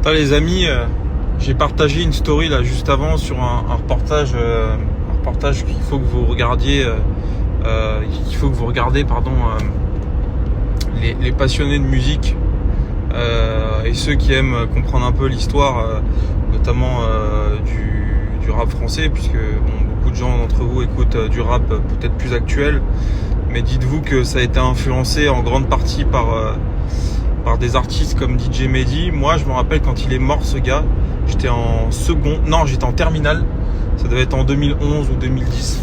Putain, les amis, j'ai partagé une story là juste avant sur un reportage qu'il faut que vous regardiez, les passionnés de musique et ceux qui aiment comprendre un peu l'histoire, notamment du rap français, puisque beaucoup de gens d'entre vous écoutent du rap peut-être plus actuel, mais dites-vous que ça a été influencé en grande partie par des artistes comme DJ Mehdi. Moi, je me rappelle quand il est mort, ce gars, j'étais j'étais en terminale. Ça devait être en 2011 ou 2010.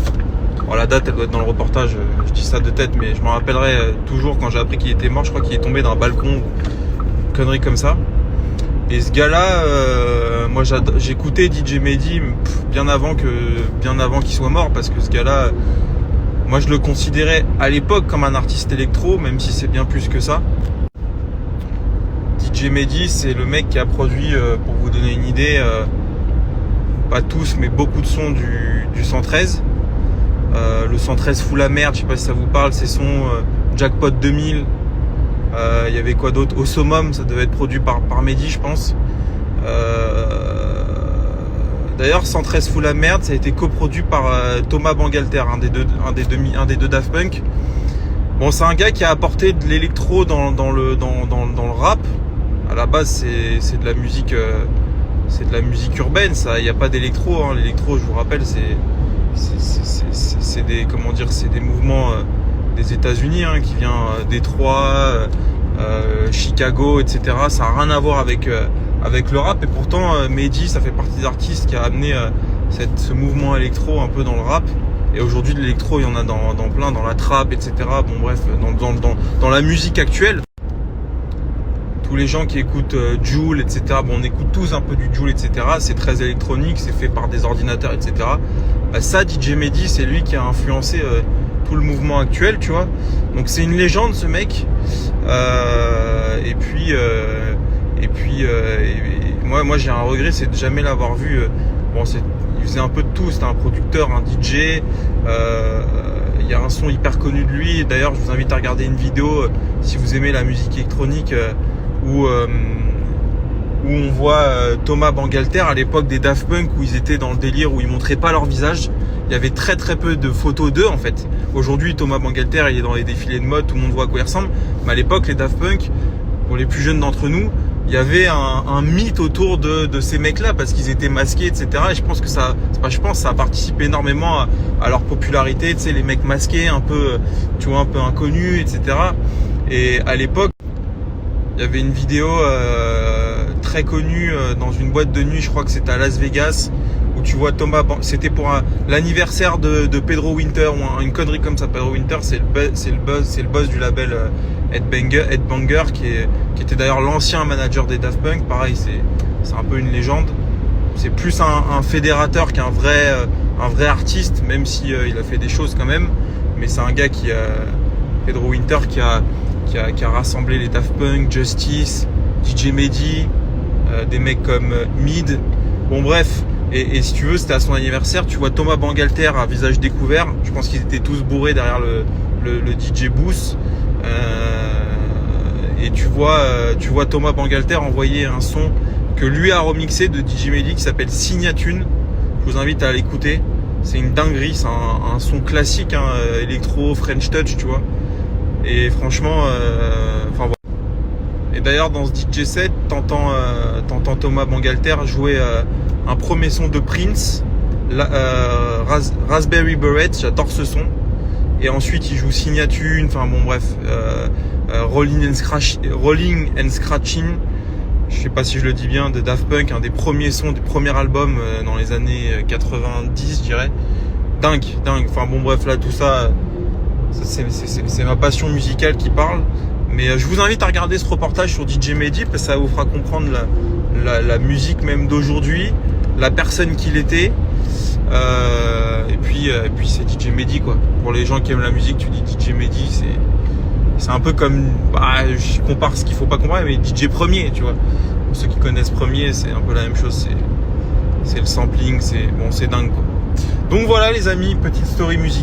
Bon, la date, elle doit être dans le reportage. Je dis ça de tête, mais je me rappellerai toujours quand j'ai appris qu'il était mort. Je crois qu'il est tombé d'un balcon, une connerie comme ça. Et ce gars-là, moi, j'écoutais DJ Mehdi bien avant qu'il soit mort, parce que ce gars-là, moi, je le considérais à l'époque comme un artiste électro, même si c'est bien plus que ça. DJ Mehdi, c'est le mec qui a produit, pour vous donner une idée, pas tous, mais beaucoup de sons du 113. Le 113 fout la merde, je sais pas si ça vous parle, ces sons Jackpot 2000. Il y avait quoi d'autre? Au Summum, ça devait être produit par Mehdi, je pense. D'ailleurs, 113 fout la merde, ça a été coproduit par Thomas Bangalter, un des deux Daft Punk. Bon, c'est un gars qui a apporté de l'électro dans le rap. À la base, c'est de la musique, urbaine. Ça, il n'y a pas d'électro. Hein. L'électro, je vous rappelle, c'est des mouvements des États-Unis, hein, qui vient Détroit, Chicago, etc. Ça n'a rien à voir avec le rap. Et pourtant, Mehdi, ça fait partie des artistes qui a amené ce mouvement électro un peu dans le rap. Et aujourd'hui, de l'électro, il y en a dans plein, dans la trap, etc. Bon, bref, dans la musique actuelle. Tous les gens qui écoutent Jul, etc. Bon, on écoute tous un peu du Jul, etc. C'est très électronique, c'est fait par des ordinateurs, etc. Bah, ça, DJ Mehdi, c'est lui qui a influencé tout le mouvement actuel, tu vois. Donc c'est une légende, ce mec. Et puis moi j'ai un regret, c'est de jamais l'avoir vu. Il faisait un peu de tout. C'était un producteur, un DJ. Il y a un son hyper connu de lui. D'ailleurs, je vous invite à regarder une vidéo si vous aimez la musique électronique. Où on voit Thomas Bangalter à l'époque des Daft Punk, où ils étaient dans le délire où ils montraient pas leur visage. Il y avait très très peu de photos d'eux en fait. Aujourd'hui, Thomas Bangalter, il est dans les défilés de mode, tout le monde voit à quoi il ressemble. Mais à l'époque, les Daft Punk, pour les plus jeunes d'entre nous, il y avait un mythe autour de ces mecs-là parce qu'ils étaient masqués, etc. Et je pense que ça a participé énormément à leur popularité. Tu sais, les mecs masqués, un peu inconnus, etc. Et à l'époque, il y avait une vidéo très connue dans une boîte de nuit, je crois que c'était à Las Vegas, où tu vois c'était pour l'anniversaire de Pedro Winter, ou une connerie comme ça. Pedro Winter, c'est le boss du label Headbanger, qui était d'ailleurs l'ancien manager des Daft Punk. Pareil, c'est un peu une légende. C'est plus un fédérateur qu'un vrai artiste, même si il a fait des choses quand même. Mais c'est un gars Pedro Winter, qui a rassemblé les Daft Punk, Justice, DJ Mehdi, des mecs comme Mid. Bon, bref. Et si tu veux, c'était à son anniversaire. Tu vois Thomas Bangalter à visage découvert. Je pense qu'ils étaient tous bourrés derrière le DJ booth. Et tu vois Thomas Bangalter envoyer un son que lui a remixé de DJ Mehdi qui s'appelle Signatune. Je vous invite à l'écouter. C'est une dinguerie. C'est un son classique, hein, électro, French touch, tu vois. Et franchement, voilà. Et d'ailleurs, dans ce DJ set, t'entends Thomas Bangalter jouer un premier son de Prince, Raspberry Beret, j'adore ce son. Et ensuite, il joue Signatune, enfin bon, bref, Rolling and Scratching, je sais pas si je le dis bien, de Daft Punk, un des premiers sons du premier album dans les années 90, je dirais. Dingue. Enfin bon, bref, là, tout ça. C'est ma passion musicale qui parle. Mais je vous invite à regarder ce reportage sur DJ Mehdi, parce que ça vous fera comprendre la musique même d'aujourd'hui, la personne qu'il était. Et puis c'est DJ Mehdi, quoi. Pour les gens qui aiment la musique, tu dis DJ Mehdi, c'est un peu comme, je compare ce qu'il faut pas comparer, mais DJ Premier, tu vois. Pour ceux qui connaissent Premier, c'est un peu la même chose. C'est le sampling, c'est dingue, quoi. Donc voilà les amis, petite story musicale.